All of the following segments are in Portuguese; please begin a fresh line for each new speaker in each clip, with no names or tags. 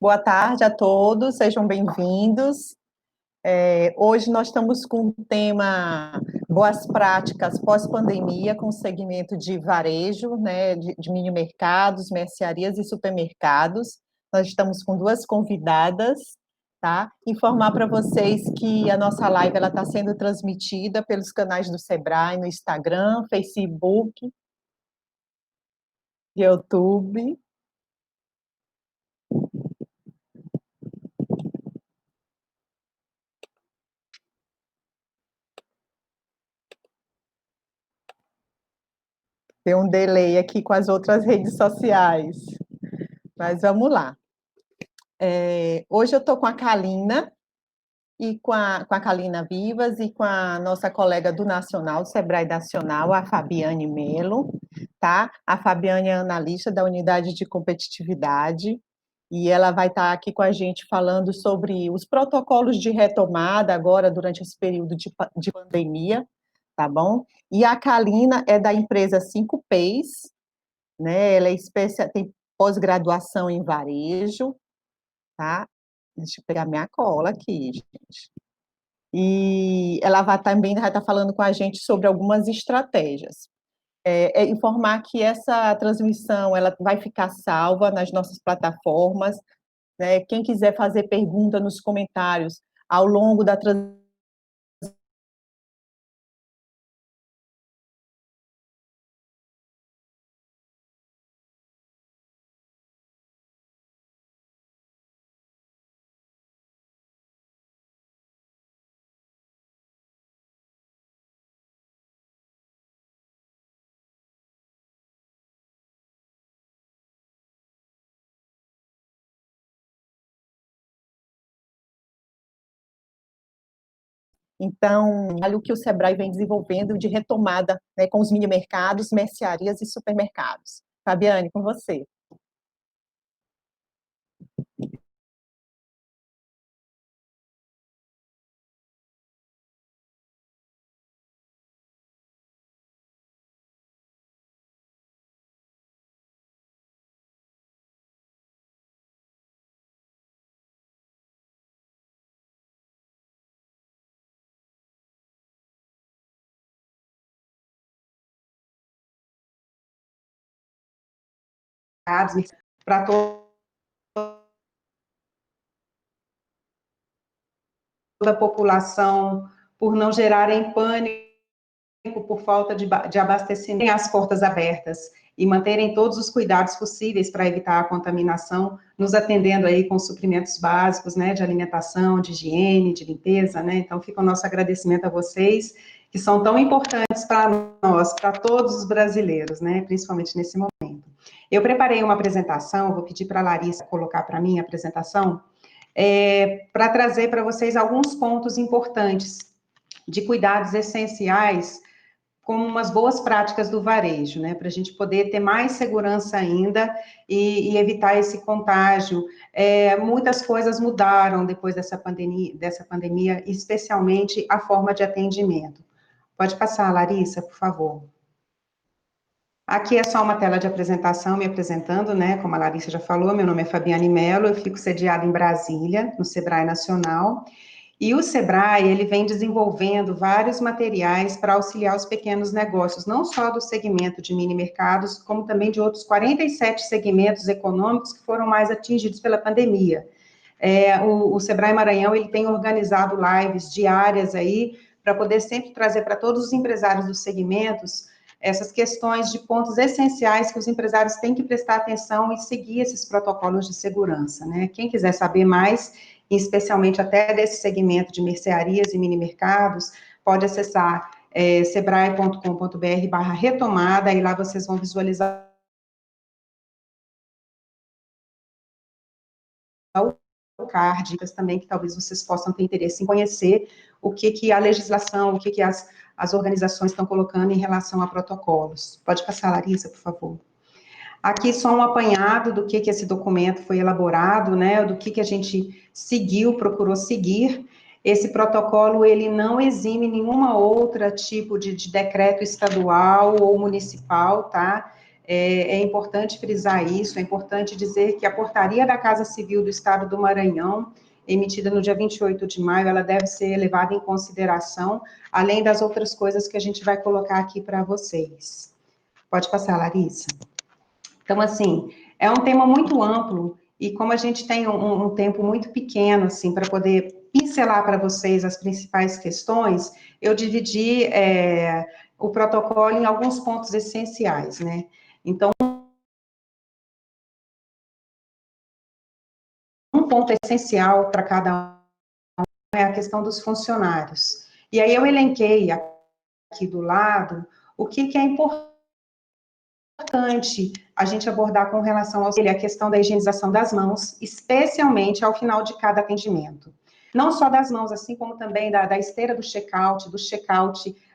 Boa tarde a todos, sejam bem-vindos. Hoje nós estamos com o tema Boas Práticas pós-pandemia, com o segmento de varejo, né, de mini mercados, mercearias e supermercados. Nós estamos com duas convidadas, tá? Informar para vocês que a nossa live ela está sendo transmitida pelos canais do Sebrae no Instagram, Facebook, YouTube. Tem um delay aqui com as outras redes sociais, mas vamos lá. Hoje eu estou com a Kalina, e com a Kalina Vivas, e com a nossa colega do Nacional, do Sebrae Nacional, a Fabiane Melo, tá? A Fabiane é analista da Unidade de Competitividade, e ela vai estar aqui com a gente falando sobre os protocolos de retomada agora, durante esse período de pandemia, tá bom? E a Kalina é da empresa 5Ps, né? Ela tem pós-graduação em varejo, tá? Deixa eu pegar minha cola aqui, gente. E ela também vai estar falando com a gente sobre algumas estratégias. Informar que essa transmissão ela vai ficar salva nas nossas plataformas, né? Quem quiser fazer pergunta nos comentários ao longo da transmissão, então, olha o que o Sebrae vem desenvolvendo de retomada, né, com os mini mercados, mercearias e supermercados. Fabiane, com você.
Para toda a população, por não gerarem pânico por falta de abastecimento, as portas abertas e manterem todos os cuidados possíveis para evitar a contaminação, nos atendendo aí com suprimentos básicos, né, de alimentação, de higiene, de limpeza, né, então fica o nosso agradecimento a vocês, que são tão importantes para nós, para todos os brasileiros, né, principalmente nesse momento. Eu preparei uma apresentação, vou pedir para a Larissa colocar para mim a apresentação, para trazer para vocês alguns pontos importantes de cuidados essenciais como umas boas práticas do varejo, né, para a gente poder ter mais segurança ainda e evitar esse contágio. Muitas coisas mudaram depois dessa pandemia, especialmente a forma de atendimento. Pode passar, Larissa, por favor. Aqui é só uma tela de apresentação, me apresentando, né, como a Larissa já falou, meu nome é Fabiane Mello, eu fico sediada em Brasília, no Sebrae Nacional, e o Sebrae, ele vem desenvolvendo vários materiais para auxiliar os pequenos negócios, não só do segmento de mini mercados, como também de outros 47 segmentos econômicos que foram mais atingidos pela pandemia. O Sebrae Maranhão, ele tem organizado lives diárias aí, para poder sempre trazer para todos os empresários dos segmentos essas questões de pontos essenciais que os empresários têm que prestar atenção e seguir esses protocolos de segurança, né? Quem quiser saber mais, especialmente até desse segmento de mercearias e mini mercados, pode acessar sebrae.com.br/retomada, e lá vocês vão visualizar o card, também que talvez vocês possam ter interesse em conhecer o que a legislação, o que as organizações estão colocando em relação a protocolos. Pode passar, Larissa, por favor. Aqui só um apanhado do que esse documento foi elaborado, né, do que a gente seguiu, procurou seguir. Esse protocolo, ele não exime nenhuma outra tipo de decreto estadual ou municipal, tá? É importante frisar isso, é importante dizer que a portaria da Casa Civil do Estado do Maranhão, emitida no dia 28 de maio, ela deve ser levada em consideração, além das outras coisas que a gente vai colocar aqui para vocês. Pode passar, Larissa. Então, assim, é um tema muito amplo, e como a gente tem um tempo muito pequeno, assim, para poder pincelar para vocês as principais questões, eu dividi o protocolo em alguns pontos essenciais, né? Então, um ponto essencial para cada um é a questão dos funcionários. E aí eu elenquei aqui do lado o que é importante a gente abordar com relação a questão da higienização das mãos, especialmente ao final de cada atendimento. Não só das mãos, assim como também da esteira do check-out,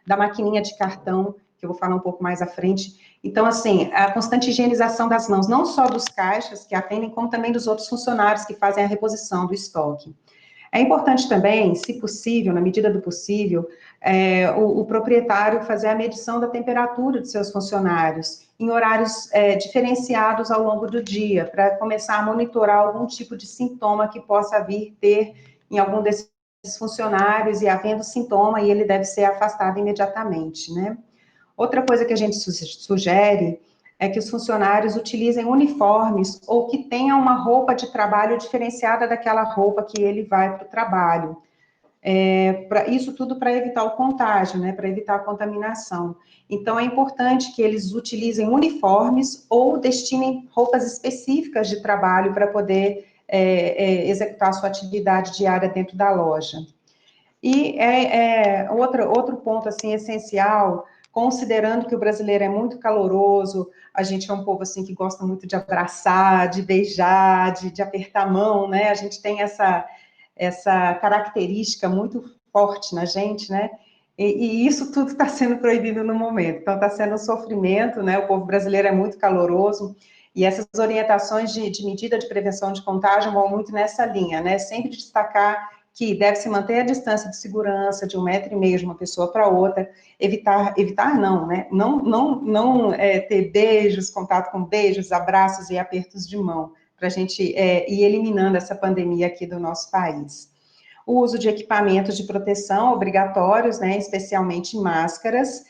da maquininha de cartão, que eu vou falar um pouco mais à frente. Então, assim, a constante higienização das mãos, não só dos caixas que atendem, como também dos outros funcionários que fazem a reposição do estoque. É importante também, se possível, na medida do possível, o proprietário fazer a medição da temperatura de seus funcionários em horários diferenciados ao longo do dia, para começar a monitorar algum tipo de sintoma que possa vir ter em algum desses funcionários, e havendo sintoma, e ele deve ser afastado imediatamente, né? Outra coisa que a gente sugere é que os funcionários utilizem uniformes ou que tenham uma roupa de trabalho diferenciada daquela roupa que ele vai para o trabalho. Isso tudo para evitar o contágio, né, para evitar a contaminação. Então, é importante que eles utilizem uniformes ou destinem roupas específicas de trabalho para poder executar a sua atividade diária dentro da loja. E outro ponto, assim, essencial, considerando que o brasileiro é muito caloroso, a gente é um povo, assim, que gosta muito de abraçar, de beijar, de apertar a mão, né? A gente tem essa característica muito forte na gente, né? E isso tudo está sendo proibido no momento. Então, está sendo um sofrimento, né? O povo brasileiro é muito caloroso, e essas orientações de medida de prevenção de contágio vão muito nessa linha, né? Sempre destacar que deve-se manter a distância de segurança de 1,5 metro de uma pessoa para outra, evitar não, né? Não ter beijos, contato com beijos, abraços e apertos de mão, para a gente ir eliminando essa pandemia aqui do nosso país. O uso de equipamentos de proteção obrigatórios, né? Especialmente máscaras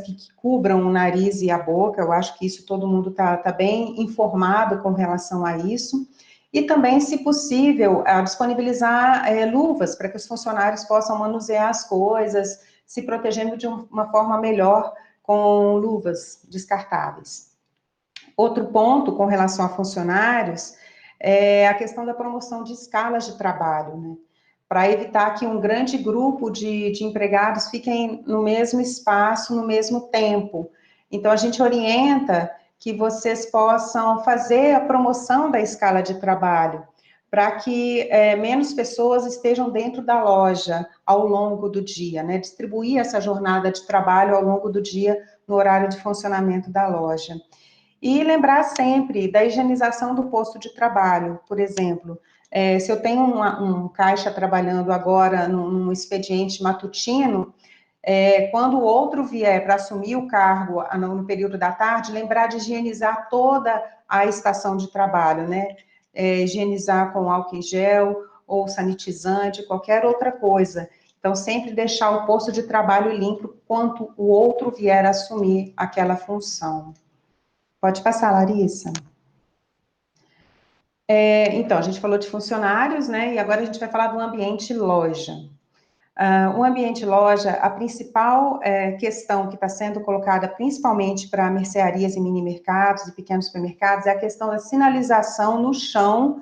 que cubram o nariz e a boca. Eu acho que isso todo mundo está bem informado com relação a isso. E também, se possível, disponibilizar luvas para que os funcionários possam manusear as coisas, se protegendo de uma forma melhor com luvas descartáveis. Outro ponto com relação a funcionários é a questão da promoção de escalas de trabalho, né? Para evitar que um grande grupo de empregados fiquem no mesmo espaço, no mesmo tempo. Então, a gente orienta que vocês possam fazer a promoção da escala de trabalho, para que menos pessoas estejam dentro da loja ao longo do dia, né? Distribuir essa jornada de trabalho ao longo do dia no horário de funcionamento da loja. E lembrar sempre da higienização do posto de trabalho, por exemplo. Se eu tenho um caixa trabalhando agora num expediente matutino, quando o outro vier para assumir o cargo no período da tarde, lembrar de higienizar toda a estação de trabalho, né? Higienizar com álcool em gel ou sanitizante, qualquer outra coisa. Então, sempre deixar o posto de trabalho limpo quando o outro vier assumir aquela função. Pode passar, Larissa. Então, a gente falou de funcionários, né? E agora a gente vai falar do ambiente loja. O ambiente loja, a principal questão que está sendo colocada, principalmente para mercearias e mini-mercados e pequenos supermercados, é a questão da sinalização no chão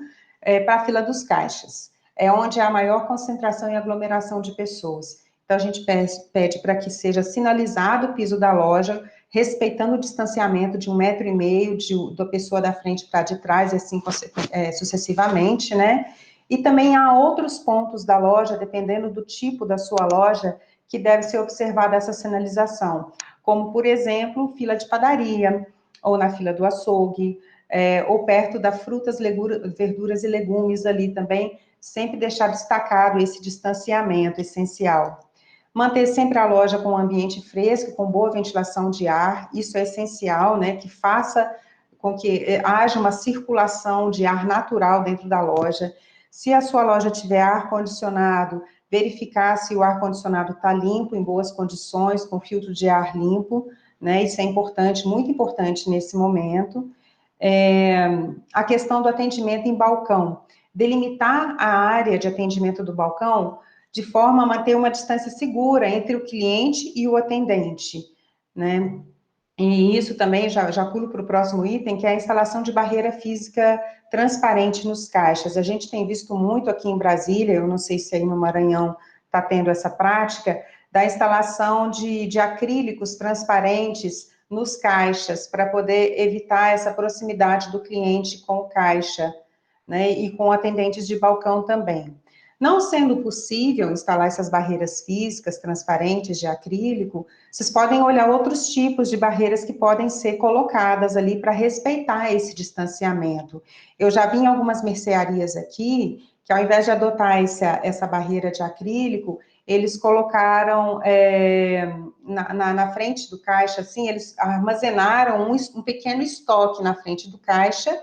para a fila dos caixas. É onde há a maior concentração e aglomeração de pessoas. Então, a gente pede para que seja sinalizado o piso da loja, respeitando o distanciamento de 1,5 metro da pessoa da frente para de trás, e assim sucessivamente, né? E também há outros pontos da loja, dependendo do tipo da sua loja, que deve ser observada essa sinalização, como, por exemplo, fila de padaria, ou na fila do açougue, ou perto da frutas, verduras e legumes ali também, sempre deixar destacado esse distanciamento essencial. Manter sempre a loja com um ambiente fresco, com boa ventilação de ar, isso é essencial, né, que faça com que haja uma circulação de ar natural dentro da loja. Se a sua loja tiver ar-condicionado, verificar se o ar-condicionado está limpo, em boas condições, com filtro de ar limpo, né, isso é importante, muito importante nesse momento. A questão do atendimento em balcão, delimitar a área de atendimento do balcão de forma a manter uma distância segura entre o cliente e o atendente, né? E isso também, já pulo para o próximo item, que é a instalação de barreira física transparente nos caixas. A gente tem visto muito aqui em Brasília, eu não sei se aí no Maranhão está tendo essa prática, da instalação de acrílicos transparentes nos caixas, para poder evitar essa proximidade do cliente com o caixa, né, e com atendentes de balcão também. Não sendo possível instalar essas barreiras físicas transparentes de acrílico, vocês podem olhar outros tipos de barreiras que podem ser colocadas ali para respeitar esse distanciamento. Eu já vi em algumas mercearias aqui, que ao invés de adotar essa barreira de acrílico, eles colocaram na frente do caixa, assim, eles armazenaram um pequeno estoque na frente do caixa,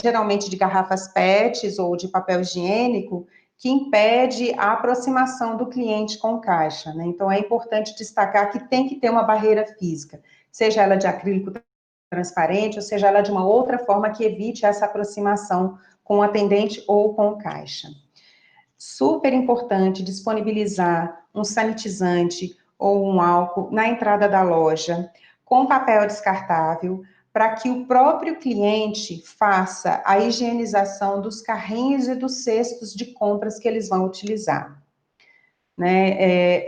geralmente de garrafas PETs ou de papel higiênico, que impede a aproximação do cliente com o caixa, né? Então, é importante destacar que tem que ter uma barreira física, seja ela de acrílico transparente, ou seja ela de uma outra forma que evite essa aproximação com o atendente ou com o caixa. Super importante disponibilizar um sanitizante ou um álcool na entrada da loja, com papel descartável, para que o próprio cliente faça a higienização dos carrinhos e dos cestos de compras que eles vão utilizar. Né?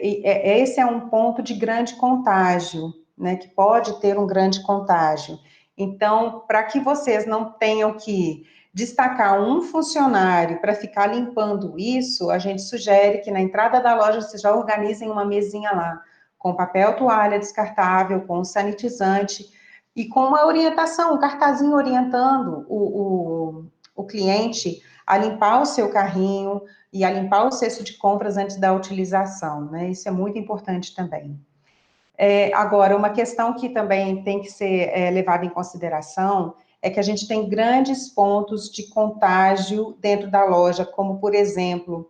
Esse é um ponto de grande contágio, né? Que pode ter um grande contágio. Então, para que vocês não tenham que destacar um funcionário para ficar limpando isso, a gente sugere que na entrada da loja vocês já organizem uma mesinha lá, com papel toalha descartável, com sanitizante, e com uma orientação, um cartazinho orientando o cliente a limpar o seu carrinho e a limpar o cesto de compras antes da utilização, né? Isso é muito importante também. Agora, uma questão que também tem que ser levada em consideração é que a gente tem grandes pontos de contágio dentro da loja, como, por exemplo,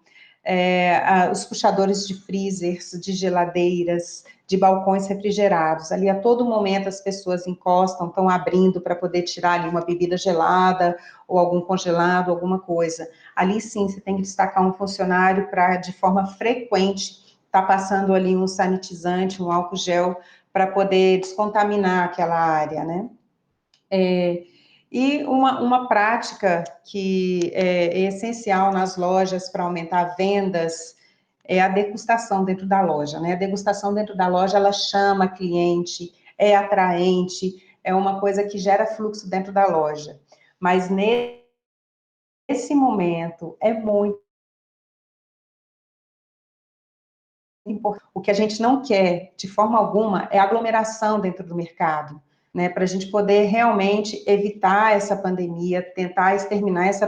os puxadores de freezers, de geladeiras, de balcões refrigerados. Ali, a todo momento, as pessoas encostam, estão abrindo para poder tirar ali uma bebida gelada ou algum congelado, alguma coisa. Ali, sim, você tem que destacar um funcionário para, de forma frequente, estar passando ali um sanitizante, um álcool gel, para poder descontaminar aquela área, né? E uma prática que é essencial nas lojas para aumentar vendas é a degustação dentro da loja, né? A degustação dentro da loja, ela chama cliente, é atraente, é uma coisa que gera fluxo dentro da loja. Mas nesse momento é muito importante. O que a gente não quer, de forma alguma, é aglomeração dentro do mercado, né? Para a gente poder realmente evitar essa pandemia, tentar exterminar essa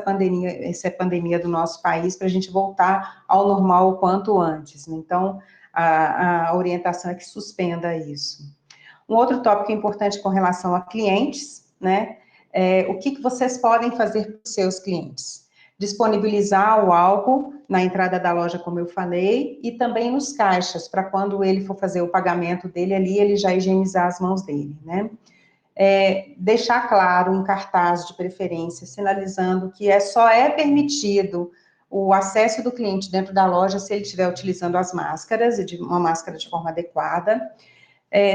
pandemia do nosso país, para a gente voltar ao normal o quanto antes, né? Então, a orientação é que suspenda isso. Um outro tópico importante com relação a clientes, né? O que vocês podem fazer para os seus clientes? Disponibilizar o álcool na entrada da loja, como eu falei, e também nos caixas, para quando ele for fazer o pagamento dele ali, ele já higienizar as mãos dele, né? Deixar claro em cartaz de preferência, sinalizando que só é permitido o acesso do cliente dentro da loja se ele estiver utilizando as máscaras, e uma máscara de forma adequada.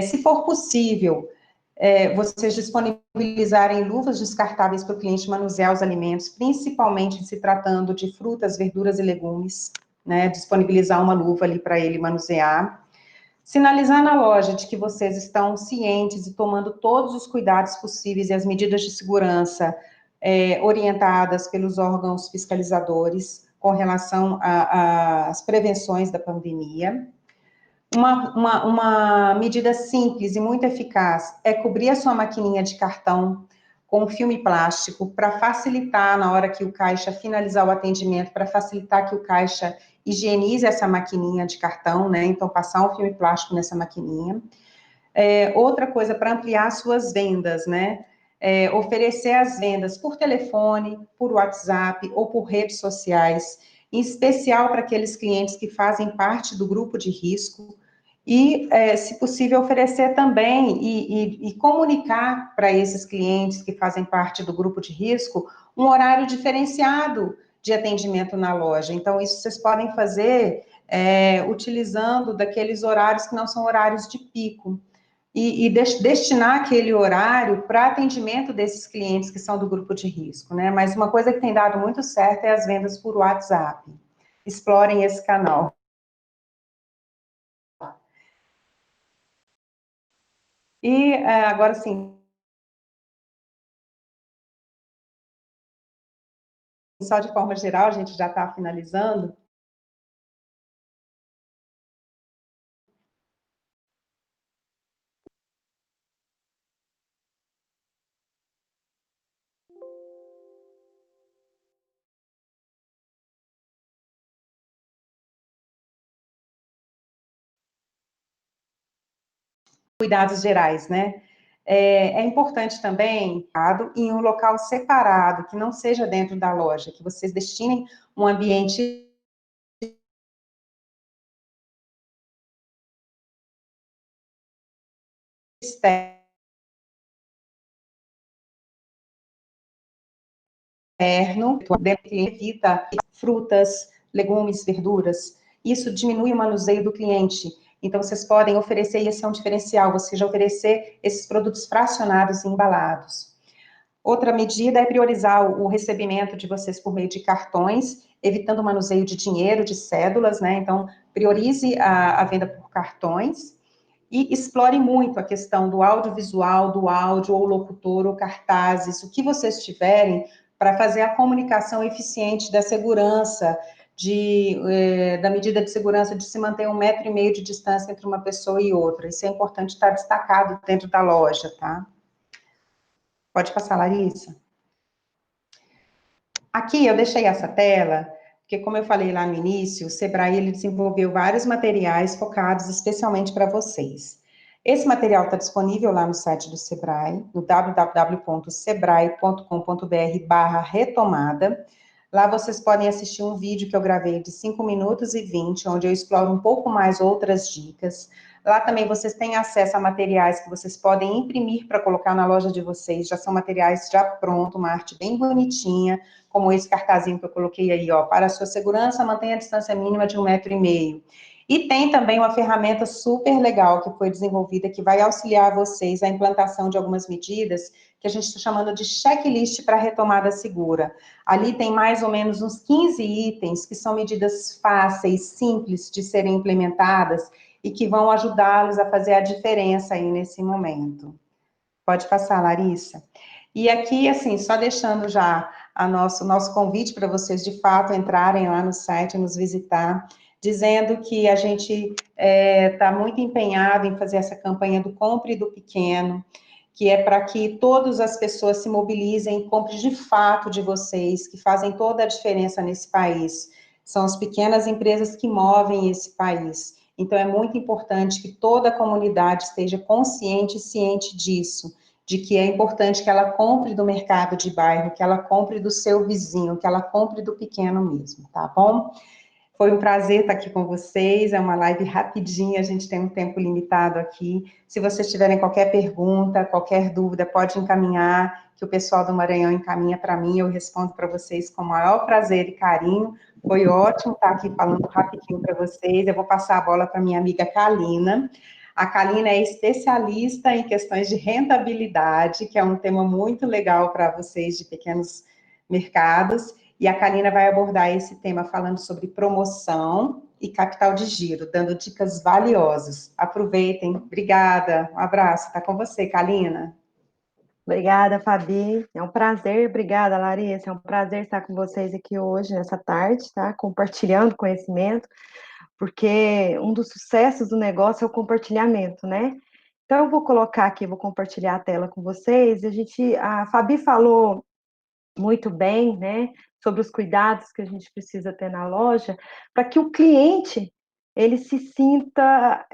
Se for possível, vocês disponibilizarem luvas descartáveis para o cliente manusear os alimentos, principalmente se tratando de frutas, verduras e legumes, né? Disponibilizar uma luva ali para ele manusear. Sinalizar na loja de que vocês estão cientes e tomando todos os cuidados possíveis e as medidas de segurança orientadas pelos órgãos fiscalizadores com relação às prevenções da pandemia. Uma medida simples e muito eficaz é cobrir a sua maquininha de cartão com filme plástico para facilitar na hora que o caixa finalizar o atendimento, para facilitar que o caixa higienize essa maquininha de cartão, né? Então, passar um filme plástico nessa maquininha. Outra coisa, para ampliar suas vendas, né? Oferecer as vendas por telefone, por WhatsApp ou por redes sociais, em especial para aqueles clientes que fazem parte do grupo de risco, e, se possível, oferecer também e comunicar para esses clientes que fazem parte do grupo de risco um horário diferenciado de atendimento na loja. Então, isso vocês podem fazer utilizando daqueles horários que não são horários de pico. E destinar aquele horário para atendimento desses clientes que são do grupo de risco, né? Mas uma coisa que tem dado muito certo é as vendas por WhatsApp. Explorem esse canal. E agora sim, só de forma geral, a gente já está finalizando. Cuidados gerais, né? É importante também em um local separado, que não seja dentro da loja, que vocês destinem um ambiente externo, evita frutas, legumes, verduras. Isso diminui o manuseio do cliente. Então, vocês podem oferecer, e esse é um diferencial, você já oferecer esses produtos fracionados e embalados. Outra medida é priorizar o recebimento de vocês por meio de cartões, evitando o manuseio de dinheiro, de cédulas, né? Então, priorize a venda por cartões e explore muito a questão do audiovisual, do áudio, ou locutor, ou cartazes, o que vocês tiverem para fazer a comunicação eficiente da segurança, da medida de segurança de se manter 1,5 metro de distância entre uma pessoa e outra. Isso é importante estar destacado dentro da loja, tá? Pode passar, Larissa. Aqui eu deixei essa tela, porque como eu falei lá no início, o Sebrae ele desenvolveu vários materiais focados especialmente para vocês. Esse material está disponível lá no site do Sebrae, no www.sebrae.com.br/retomada. Lá vocês podem assistir um vídeo que eu gravei de 5 minutos e 20, onde eu exploro um pouco mais outras dicas. Lá também vocês têm acesso a materiais que vocês podem imprimir para colocar na loja de vocês. Já são materiais já prontos, uma arte bem bonitinha, como esse cartazinho que eu coloquei aí, ó, para a sua segurança, mantenha a distância mínima de 1,5 metro. E tem também uma ferramenta super legal que foi desenvolvida, que vai auxiliar vocês a implantação de algumas medidas, que a gente está chamando de checklist para retomada segura. Ali tem mais ou menos uns 15 itens, que são medidas fáceis, simples de serem implementadas, e que vão ajudá-los a fazer a diferença aí nesse momento. Pode passar, Larissa. E aqui, assim, só deixando já nosso convite para vocês, de fato, entrarem lá no site, nos visitar, dizendo que a gente está muito empenhado em fazer essa campanha do Compre do Pequeno, que é para que todas as pessoas se mobilizem e comprem de fato de vocês, que fazem toda a diferença nesse país. São as pequenas empresas que movem esse país. Então, é muito importante que toda a comunidade esteja consciente e ciente disso, de que é importante que ela compre do mercado de bairro, que ela compre do seu vizinho, que ela compre do pequeno mesmo, tá bom? Foi um prazer estar aqui com vocês, é uma live rapidinha, a gente tem um tempo limitado aqui. Se vocês tiverem qualquer pergunta, qualquer dúvida, pode encaminhar, que o pessoal do Maranhão encaminha para mim, eu respondo para vocês com o maior prazer e carinho. Foi ótimo estar aqui falando rapidinho para vocês. Eu vou passar a bola para minha amiga Kalina. A Kalina é especialista em questões de rentabilidade, que é um tema muito legal para vocês de pequenos mercados. E a Kalina vai abordar esse tema falando sobre promoção e capital de giro, dando dicas valiosas. Aproveitem. Obrigada. Um abraço. Está com você, Kalina.
Obrigada, Fabi. É um prazer. Obrigada, Larissa. É um prazer estar com vocês aqui hoje, nessa tarde, tá? Compartilhando conhecimento, porque um dos sucessos do negócio é o compartilhamento, né? Então, eu vou colocar aqui, vou compartilhar a tela com vocês. A Fabi falou muito bem, né, sobre os cuidados que a gente precisa ter na loja, para que o cliente ele se sinta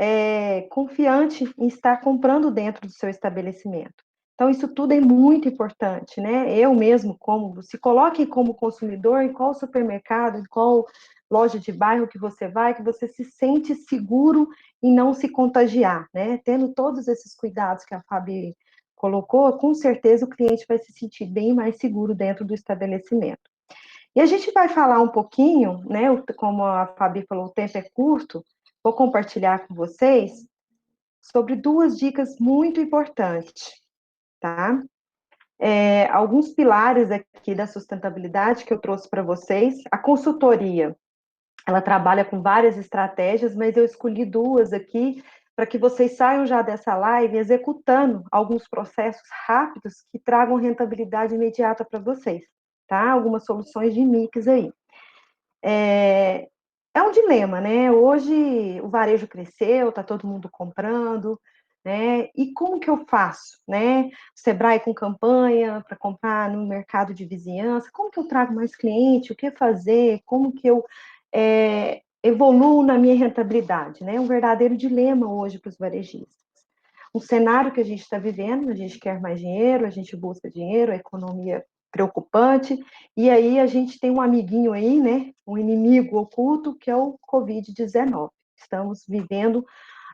confiante em estar comprando dentro do seu estabelecimento. Então, isso tudo é muito importante, né? Eu mesmo, se coloque como consumidor em qual supermercado, em qual loja de bairro que você se sente seguro em não se contagiar, né? Tendo todos esses cuidados que a Fabi colocou, com certeza o cliente vai se sentir bem mais seguro dentro do estabelecimento. E a gente vai falar um pouquinho, né? Como a Fabi falou, o tempo é curto, vou compartilhar com vocês sobre duas dicas muito importantes, tá? Alguns pilares aqui da sustentabilidade que eu trouxe para vocês. A consultoria, ela trabalha com várias estratégias, mas eu escolhi duas aqui para que vocês saiam já dessa live executando alguns processos rápidos que tragam rentabilidade imediata para vocês, tá? Algumas soluções de mix aí. É um dilema, né? Hoje o varejo cresceu, tá todo mundo comprando, né? E como que eu faço, né? O Sebrae com campanha para comprar no mercado de vizinhança, como que eu trago mais cliente, o que fazer, como que eu evoluo na minha rentabilidade, né? É um verdadeiro dilema hoje para os varejistas. Um cenário que a gente está vivendo, a gente quer mais dinheiro, a gente busca dinheiro, a economia preocupante, e aí a gente tem um amiguinho aí, né, um inimigo oculto, que é o Covid-19. Estamos vivendo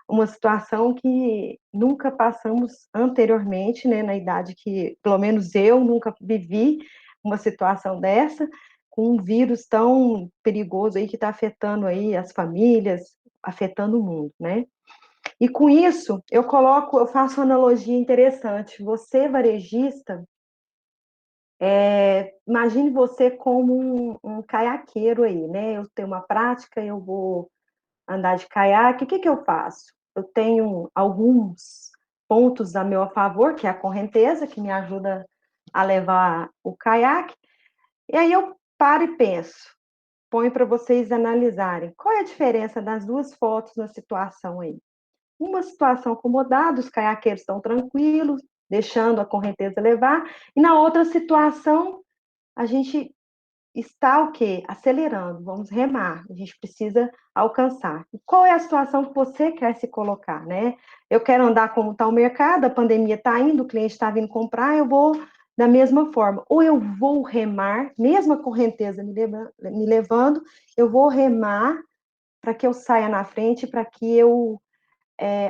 uma situação que nunca passamos anteriormente, né, na idade que, pelo menos eu, nunca vivi uma situação dessa, com um vírus tão perigoso aí que está afetando aí as famílias, afetando o mundo, né? E com isso, eu faço uma analogia interessante. Você, varejista, imagine você como um caiaqueiro aí, né? Eu tenho uma prática, eu vou andar de caiaque. O que que eu faço? Eu tenho alguns pontos a meu favor, que é a correnteza, que me ajuda a levar o caiaque. E aí eu paro e penso, ponho para vocês analisarem. Qual é a diferença das duas fotos na situação aí? Uma situação acomodada, os caiaqueiros estão tranquilos, deixando a correnteza levar, e na outra situação, a gente está o quê? Acelerando, vamos remar, a gente precisa alcançar. E qual é a situação que você quer se colocar, né? Eu quero andar como está o mercado, a pandemia está indo, o cliente está vindo comprar, eu vou da mesma forma. Ou eu vou remar, mesmo a correnteza me levando, eu vou remar para que eu saia na frente, para que eu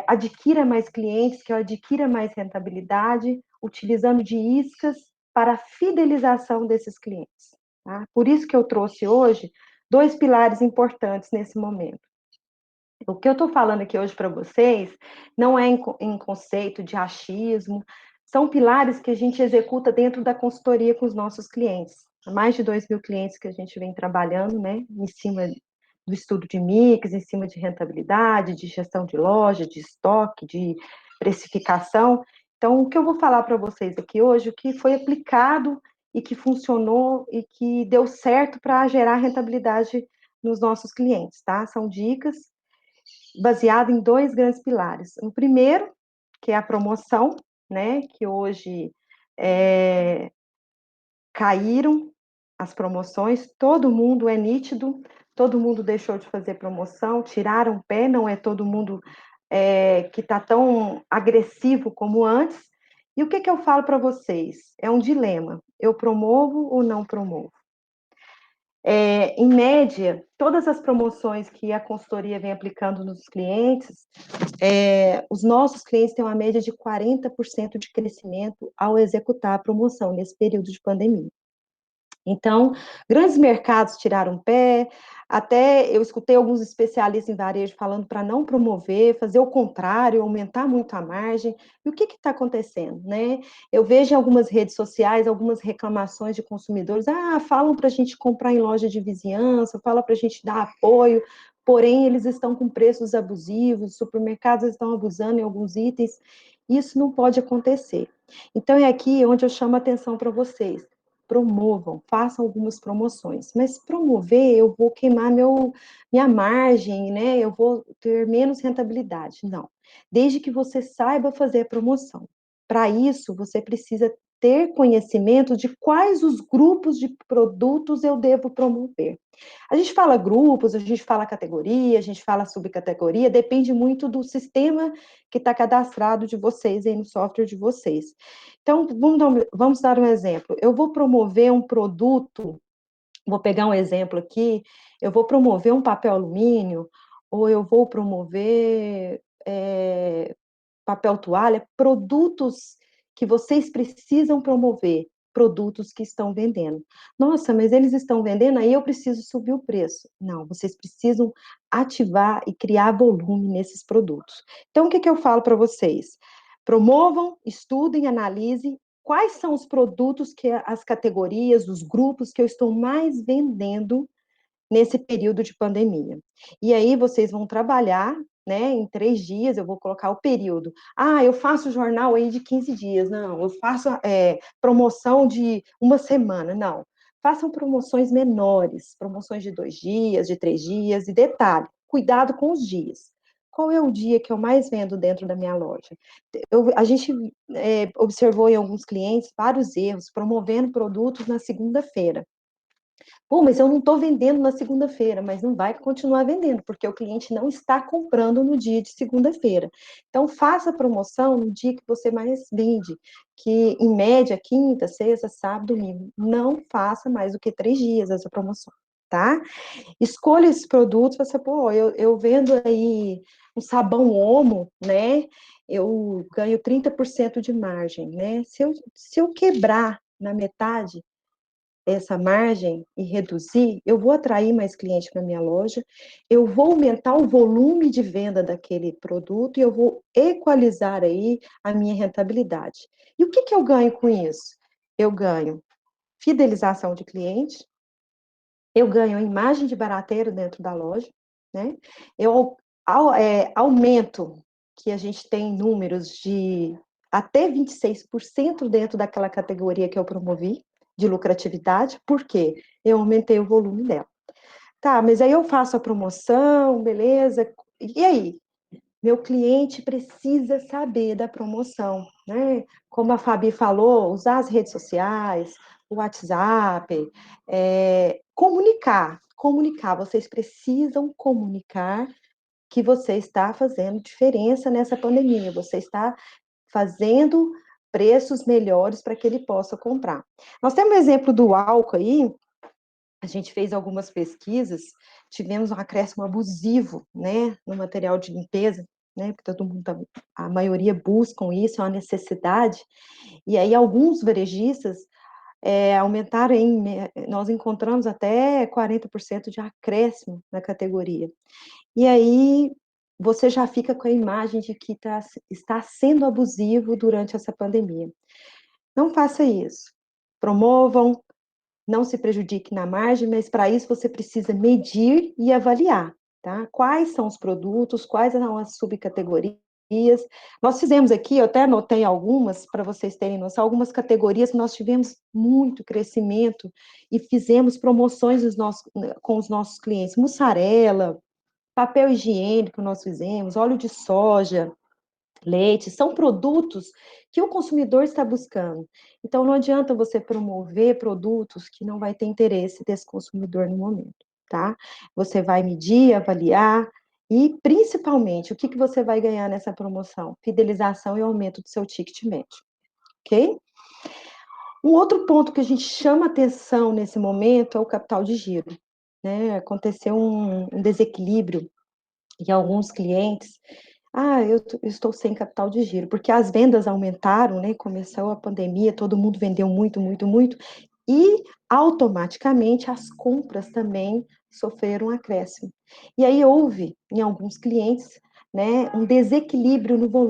adquira mais clientes, que eu adquira mais rentabilidade, utilizando de iscas para a fidelização desses clientes. Tá? Por isso que eu trouxe hoje dois pilares importantes nesse momento. O que eu estou falando aqui hoje para vocês não é em conceito de achismo, são pilares que a gente executa dentro da consultoria com os nossos clientes. Há mais de 2.000 clientes que a gente vem trabalhando, né, em cima do estudo de mix, em cima de rentabilidade, de gestão de loja, de estoque, de precificação. Então, o que eu vou falar para vocês aqui hoje, o que foi aplicado e que funcionou e que deu certo para gerar rentabilidade nos nossos clientes, tá? São dicas baseado em dois grandes pilares. O primeiro, que é a promoção, né, que hoje caíram as promoções, todo mundo é nítido, todo mundo deixou de fazer promoção, tiraram o pé, não é todo mundo que está tão agressivo como antes. E o que, que eu falo para vocês? É um dilema, eu promovo ou não promovo? Em média, todas as promoções que a consultoria vem aplicando nos clientes, os nossos clientes têm uma média de 40% de crescimento ao executar a promoção nesse período de pandemia. Então, grandes mercados tiraram o pé, até eu escutei alguns especialistas em varejo falando para não promover, fazer o contrário, aumentar muito a margem. E o que está acontecendo, né? Eu vejo em algumas redes sociais algumas reclamações de consumidores, falam para a gente comprar em loja de vizinhança, falam para a gente dar apoio, porém eles estão com preços abusivos, os supermercados estão abusando em alguns itens, isso não pode acontecer. Então, é aqui onde eu chamo a atenção para vocês. Promovam, façam algumas promoções, mas promover, eu vou queimar minha margem, né? Eu vou ter menos rentabilidade. Não. desde que você saiba fazer a promoção. Para isso, você precisa ter conhecimento de quais os grupos de produtos eu devo promover. A gente fala grupos, a gente fala categoria, a gente fala subcategoria, depende muito do sistema que está cadastrado de vocês aí no software de vocês. Então, vamos dar um exemplo. Eu vou promover um produto, vou pegar um exemplo aqui, eu vou promover um papel alumínio, ou eu vou promover papel toalha, produtos que vocês precisam promover, produtos que estão vendendo. Nossa, mas eles estão vendendo, aí eu preciso subir o preço. Não, vocês precisam ativar e criar volume nesses produtos. Então, o que eu falo para vocês? Promovam, estudem, analisem quais são os produtos que as categorias, os grupos que eu estou mais vendendo nesse período de pandemia. E aí vocês vão trabalhar, né, em 3 dias, eu vou colocar o período. Ah, eu faço jornal aí de 15 dias. Não, eu faço promoção de uma semana. Não, façam promoções menores, promoções de 2 dias, de 3 dias, e detalhe, cuidado com os dias. Qual é o dia que eu mais vendo dentro da minha loja? A gente observou em alguns clientes vários erros, promovendo produtos na segunda-feira. Pô, mas eu não estou vendendo na segunda-feira, mas não vai continuar vendendo, porque o cliente não está comprando no dia de segunda-feira. Então, faça a promoção no dia que você mais vende, que em média, quinta, sexta, sábado, domingo. Não faça mais do que 3 dias essa promoção, tá? Escolha esses produtos, você, pô, eu vendo aí um sabão Omo, né? Eu ganho 30% de margem, né? Se eu quebrar na metade essa margem e reduzir, eu vou atrair mais cliente para minha loja, eu vou aumentar o volume de venda daquele produto e eu vou equalizar aí a minha rentabilidade. E o que eu ganho com isso? Eu ganho fidelização de cliente, eu ganho imagem de barateiro dentro da loja, né? Eu aumento que a gente tem números de até 26% dentro daquela categoria que eu promovi, de lucratividade, porque eu aumentei o volume dela. Tá, mas aí eu faço a promoção, beleza? E aí? Meu cliente precisa saber da promoção, né? Como a Fabi falou, usar as redes sociais, o WhatsApp, comunicar. Vocês precisam comunicar que você está fazendo diferença nessa pandemia, você está fazendo preços melhores para que ele possa comprar. Nós temos um exemplo do álcool aí, a gente fez algumas pesquisas, tivemos um acréscimo abusivo, né, no material de limpeza, né, porque todo mundo, a maioria buscam isso, é uma necessidade, e aí alguns varejistas aumentaram, nós encontramos até 40% de acréscimo na categoria. E aí você já fica com a imagem de que está sendo abusivo durante essa pandemia. Não faça isso. Promovam, não se prejudique na margem, mas para isso você precisa medir e avaliar, tá? Quais são os produtos, quais são as subcategorias. Nós fizemos aqui, eu até anotei algumas, para vocês terem noção, algumas categorias que nós tivemos muito crescimento e fizemos promoções com os nossos clientes. Mussarela, papel higiênico nós fizemos, óleo de soja, leite, são produtos que o consumidor está buscando. Então, não adianta você promover produtos que não vai ter interesse desse consumidor no momento, tá? Você vai medir, avaliar e, principalmente, o que você vai ganhar nessa promoção? Fidelização e aumento do seu ticket médio, ok? Um outro ponto que a gente chama atenção nesse momento é o capital de giro, né? Aconteceu um desequilíbrio em alguns clientes. Ah, eu estou sem capital de giro, porque as vendas aumentaram, né? Começou a pandemia, todo mundo vendeu muito, muito, muito, e automaticamente as compras também sofreram um acréscimo. E aí houve, em alguns clientes, né, um desequilíbrio no volume.